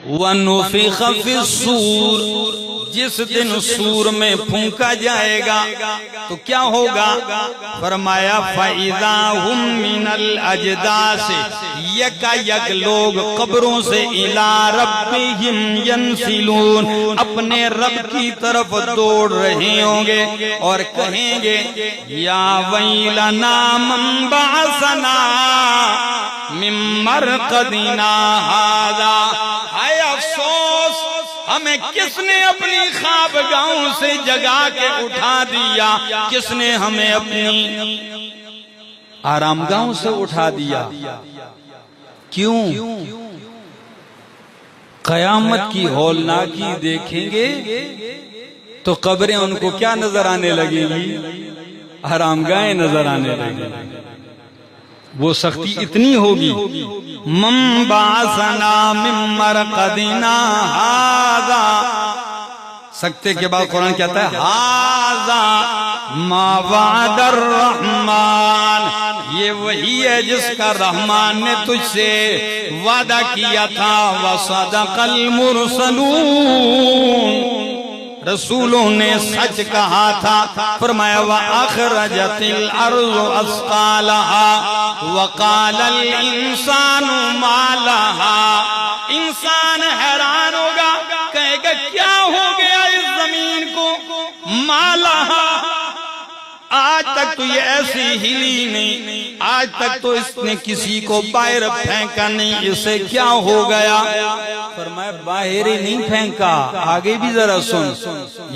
وَنُفِخَ فِي الصُّورِ، جس دن سور میں پھونکا جائے گا تو کیا ہوگا؟ فرمایا فَإِذَا هُم مِّنَ الْأَجْدَاثِ، یکا یک لوگ قبروں سے إِلَىٰ رَبِّهِمْ يَنْسِلُونَ، اپنے رب کی طرف دوڑ رہے ہوں گے اور کہیں گے یا ویلنا من بعثنا من مرقدنا هذا، ہائے افسوس ہمیں کس نے اپنی خوابگاہوں سے جگا کے اٹھا دیا، کس نے ہمیں اپنی آرامگاہوں سے اٹھا دیا؟ کیوں؟ قیامت کی ہولناکی دیکھیں گے تو قبریں ان کو کیا نظر آنے لگیں گی؟ آرامگاہیں نظر آنے لگیں گی۔ وہ سختی اتنی ہوگی۔ من بعثنا من مرقدنا هذا، سکتے کے بعد قرآن کہتا ہے هذا ما وعد الرحمن، یہ وہی ہے جس کا رحمان نے تجھ سے وعدہ کیا تھا، وصدق المرسلون، رسولوں نے سچ کہا تھا۔ فرمایا وَأَخْرَجَتِ الْأَرْضُ أَثْقَالَهَا وَقَالَ الْإِنسَانُ مَا لَهَا، انسان حیران ہوگا، کہے گا کیا ہو گیا اس زمین کو؟ مَا لَهَا، آج تک تو یہ ایسی ہلی نہیں، آج تک تو اس نے کسی کو باہر پھینکا نہیں، اسے کیا ہو گیا؟ فرمایا باہر ہی نہیں پھینکا، آگے بھی ذرا سن،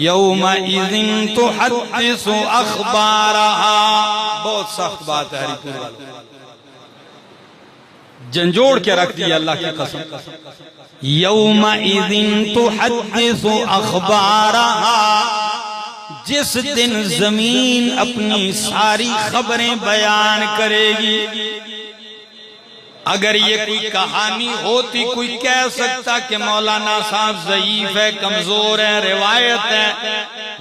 یومئذ تحدث اخبارہا، بہت سخت بات ہے ہری پور والوں، جھنجھوڑ کے رکھ دیا اللہ کی قسم، یومئذ تحدث اخبارہا، جس دن زمین اپنی ساری خبریں بیان کرے گی۔ اگر یہ کوئی کہانی ہوتی کوئی کہہ سکتا کہ مولانا صاحب ضعیف ہے، کمزور ہے، روایت ہے،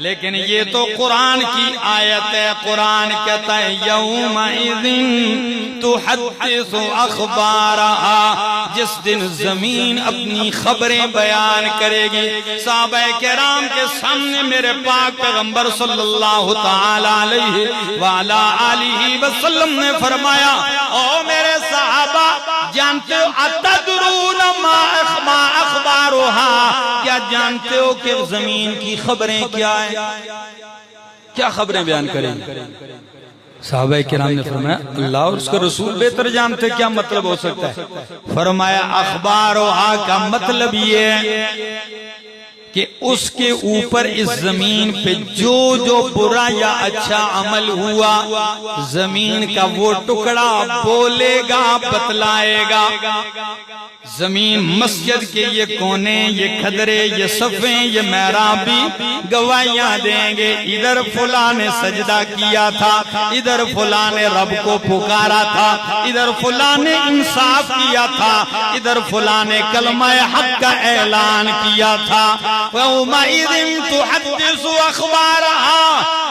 لیکن یہ تو قرآن کی آیت ہے۔ قرآن کہتا ہے یومئذ تحدث اخبارہا، جس دن زمین اپنی خبریں بیان کرے گی۔ صحابہ کرام کے سامنے میرے پاک پیغمبر صلی اللہ تعالی علیہ وعلا آلہ وسلم نے فرمایا او میرے صحابہ، جانتے ہو اتدرون ما اخبارها، کیا جانتے ہو کہ زمین کی خبریں کیا ہیں؟ کیا خبریں بیان کریں؟ صحابہ کرام نے فرمایا اللہ اور اس کا رسول بہتر جانتے کیا مطلب ہو سکتا ہے۔ فرمایا اخبارها کا مطلب یہ ہے کہ اس کے اوپر اس زمین پہ جو جو برا یا اچھا عمل ہوا، زمین کا وہ ٹکڑا بولے گا، بتلائے گا۔ زمین مسجد کے یہ کونے، یہ کھدرے، یہ صفیں، یہ محرابی گواہیاں دیں گے، ادھر فلاں نے سجدہ کیا تھا، ادھر فلاں نے رب کو پکارا تھا، ادھر فلاں نے انصاف کیا تھا، ادھر فلاں نے کلمہ حق کا اعلان کیا تھا۔ وَيَوْمَئِذٍ تُحَدِّثُ أَخْبَارَهَا،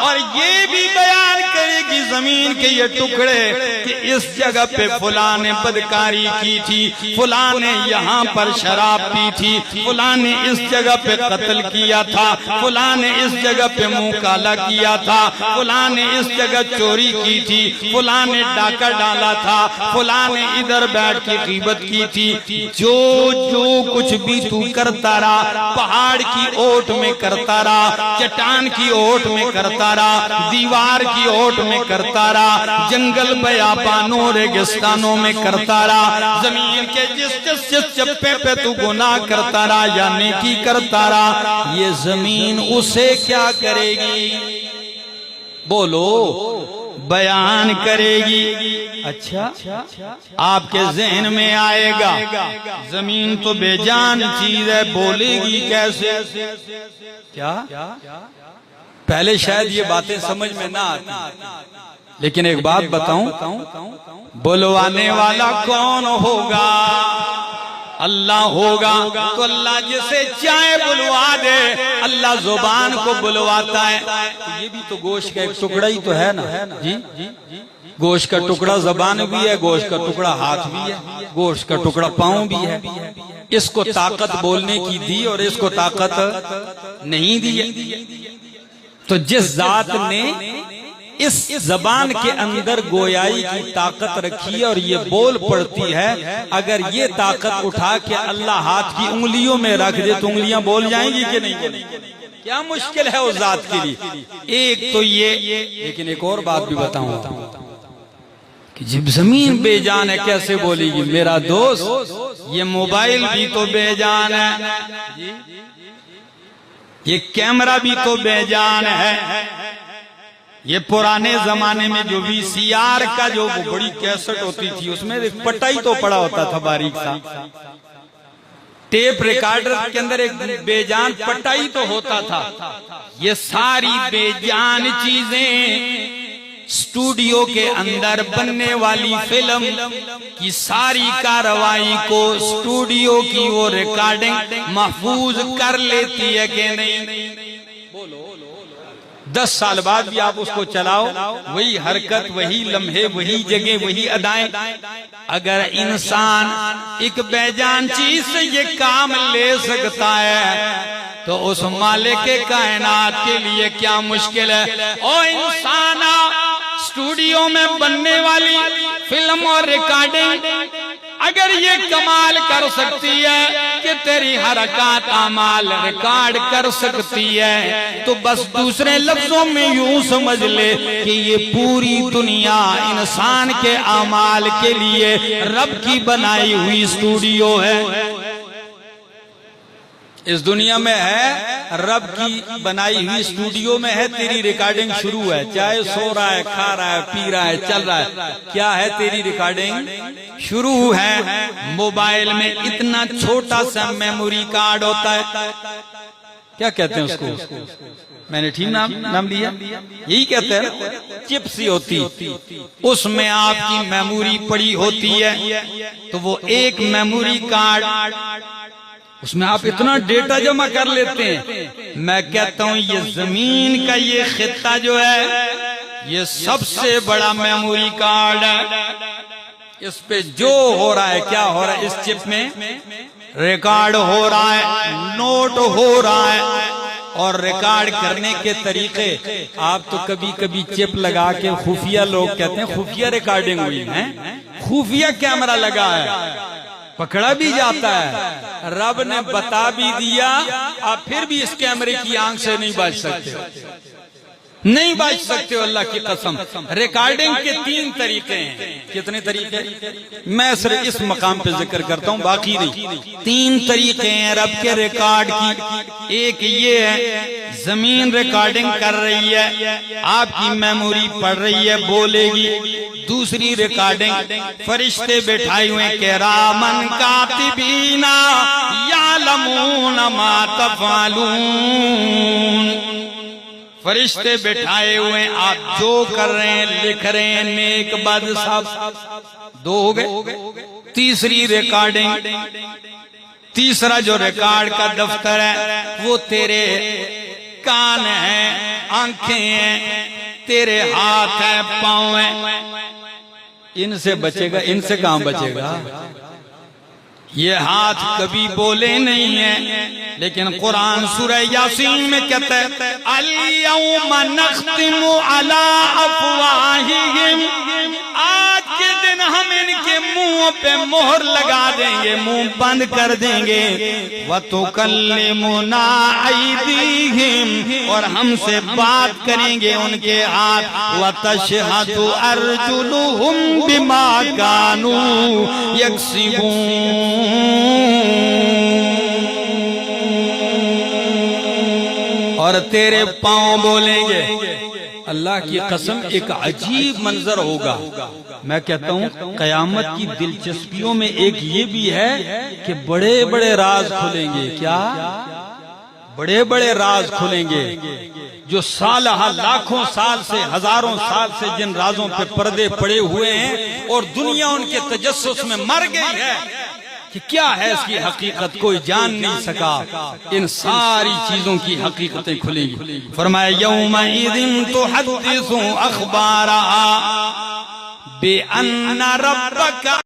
اور یہ بھی بیان کرے گی زمین کے یہ ٹکڑے کہ اس جگہ پہ فلاں نے بدکاری کی تھی، فلاں نے یہاں پر شراب پی تھی، فلاں نے اس جگہ پہ قتل کیا تھا، فلاں نے اس جگہ پہ منہ کالا کیا تھا، فلاں نے اس جگہ چوری کی تھی، فلاں نے ڈاکہ ڈالا تھا، فلاں نے ادھر بیٹھ کے غیبت کی تھی۔ جو جو کچھ بھی تو کرتا رہا، پہاڑ کی اوٹ میں کرتا رہا، چٹان کی اوٹ میں کرتا رہا، دیوار کی اوٹ میں کرتا رہا، جنگل بیابانوں ریگستانوں میں کرتا رہا، زمین کے جس چپے پہ تو گناہ کرتا رہا یا نیکی کرتا رہا، یہ زمین اسے کیا کرے گی؟ بولو، بیان کرے گی۔ اچھا آپ کے ذہن میں آئے گا زمین تو بے جان چیز ہے، بولے گی کیسے؟ کیا پہلے شاید یہ باتیں سمجھ میں نہ آتی، لیکن ایک بات بتاؤں، بلوانے والا کون ہوگا؟ اللہ ہوگا، تو اللہ جسے چاہے بلوا دے، اللہ زبان کو بلواتا ہے۔ یہ بھی تو گوشت کا ایک ٹکڑا ہی تو ہے نا، جی گوشت کا ٹکڑا زبان بھی ہے، گوشت کا ٹکڑا ہاتھ بھی ہے، گوشت کا ٹکڑا پاؤں بھی ہے۔ اس کو طاقت بولنے کی دی اور اس کو طاقت نہیں دی۔ تو جس ذات نے اس زبان کے اندر گویائی کی طاقت رکھی اور یہ بول پڑتی ہے، اگر یہ طاقت اٹھا کے اللہ ہاتھ کی انگلیوں میں رکھ دے تو انگلیاں بول جائیں گی کہ نہیں؟ کیا مشکل ہے اس ذات کے لیے؟ ایک تو یہ، لیکن ایک اور بات بھی بتاؤں کہ جب زمین بے جان ہے کیسے بولے گی؟ میرا دوست، یہ موبائل بھی تو بے جان ہے، یہ کیمرہ بھی تو بے جان ہے، یہ پرانے زمانے میں جو وی سی آر کا جو بڑی کیسٹ ہوتی تھی اس میں ایک پٹائی تو پڑا ہوتا تھا باریک سا، ٹیپ ریکارڈر کے اندر ایک بے جان پٹائی تو ہوتا تھا۔ یہ ساری بے جان چیزیں اسٹوڈیو کے اندر بننے والی فلم کی ساری کارروائی کو اسٹوڈیو کی وہ ریکارڈنگ محفوظ کر لیتی ہے کہ نہیں؟ 10 سال بعد بھی آپ اس کو چلاؤ، وہی حرکت، وہی لمحے، وہی جگہ، وہی ادائیں۔ اگر انسان ایک بے جان چیز سے یہ کام لے سکتا ہے تو اس مالک کائنات کے لیے کیا مشکل ہے؟ او انسان، اسٹوڈیو میں بننے والی فلم اور ریکارڈنگ اگر یہ کمال کر سکتی ہے کہ تیری حرکات اعمال ریکارڈ کر سکتی ہے، تو بس دوسرے لفظوں میں یوں سمجھ لے کہ یہ پوری دنیا انسان کے اعمال کے لیے رب کی بنائی ہوئی اسٹوڈیو ہے۔ اس دنیا میں ہے، رب کی بنائی ہوئی اسٹوڈیو میں ہے، تیری ریکارڈنگ شروع ہے، چاہے سو رہا ہے، کھا رہا ہے، پی رہا ہے، چل رہا ہے، کیا ہے؟ تیری ریکارڈنگ شروع ہے۔ موبائل میں اتنا چھوٹا سا میموری کارڈ ہوتا ہے، کیا کہتے ہیں اس کو؟ میں نے ٹھیک نام لیا، یہی کہتے ہیں، چپ سی ہوتی، اس میں آپ کی میموری پڑی ہوتی ہے، تو وہ ایک میموری کارڈ، اس میں آپ اتنا ڈیٹا جمع کر لیتے ہیں۔ میں کہتا ہوں یہ زمین کا یہ خطہ جو ہے یہ سب سے بڑا میموری کارڈ ہے۔ اس پہ جو ہو رہا ہے، کیا ہو رہا ہے؟ اس چپ میں ریکارڈ ہو رہا ہے، نوٹ ہو رہا ہے، اور ریکارڈ کرنے کے طریقے آپ تو کبھی کبھی چپ لگا کے خفیہ، لوگ کہتے ہیں خفیہ ریکارڈنگ ہوئی ہے، خفیہ کیمرہ لگا ہے، پکڑا بھی جاتا ہے، رب نے بتا بھی دیا، آپ پھر بھی اس کیمرے کی آنکھ سے نہیں بچ سکتے، نہیں بچ سکتے ہو، اللہ کی قسم۔ ریکارڈنگ کے 3 طریقے ہیں۔ کتنے طریقے؟ میں صرف اس مقام پہ ذکر کرتا ہوں، باقی نہیں۔ 3 طریقے ہیں رب کے ریکارڈ کی۔ ایک یہ ہے زمین ریکارڈنگ کر رہی ہے، آپ کی میموری پڑھ رہی ہے، بولے گی۔ دوسری ریکارڈنگ فرشتے بٹھائے ہوئے کرامن کاتبین یعلمون ما تفعلون، فرشتے بٹھائے ہوئے، آپ جو کر رہے ہیں لکھ رہے ہیں، نیک بد سب۔ 2 ہو گئے۔ تیسری ریکارڈنگ، تیسرا جو ریکارڈ کا دفتر ہے وہ تیرے کان ہیں، آنکھیں ہیں، تیرے ہاتھ ہیں، پاؤں ہیں، ان سے بچے گا، ان سے کہاں بچے گا؟ یہ ہاتھ کبھی بولے نہیں ہیں، لیکن قرآن سورہ یاسین میں کہتا ہے الیوم نختم علی افواہہم، آج کے دن ہم ان کے منہ پہ مہر لگا دیں گے، منہ بند کر دیں گے، وتکلمنا ایدیہم، اور ہم سے بات کریں گے ان کے ہاتھ، وتشہد ارجلہم بما کانوا یکسبون، اور تیرے پاؤں بولیں گے۔ اللہ کی قسم ایک عجیب منظر ہوگا۔ میں کہتا ہوں قیامت کی دلچسپیوں میں ایک یہ بھی ہے کہ بڑے بڑے راز کھلیں گے۔ کیا؟ بڑے بڑے راز کھلیں گے، جو سالہ لاکھوں سال سے، ہزاروں سال سے جن رازوں پہ پردے پڑے ہوئے ہیں اور دنیا ان کے تجسس میں مر گئی ہے کہ کیا ہے اس کی حقیقت، کوئی جان نہیں سکا، ان ساری چیزوں کی حقیقتیں کھلیں گی۔ فرمایا یومئذ تحدث اخبارہا، بِأَنَّ رَبَّكَ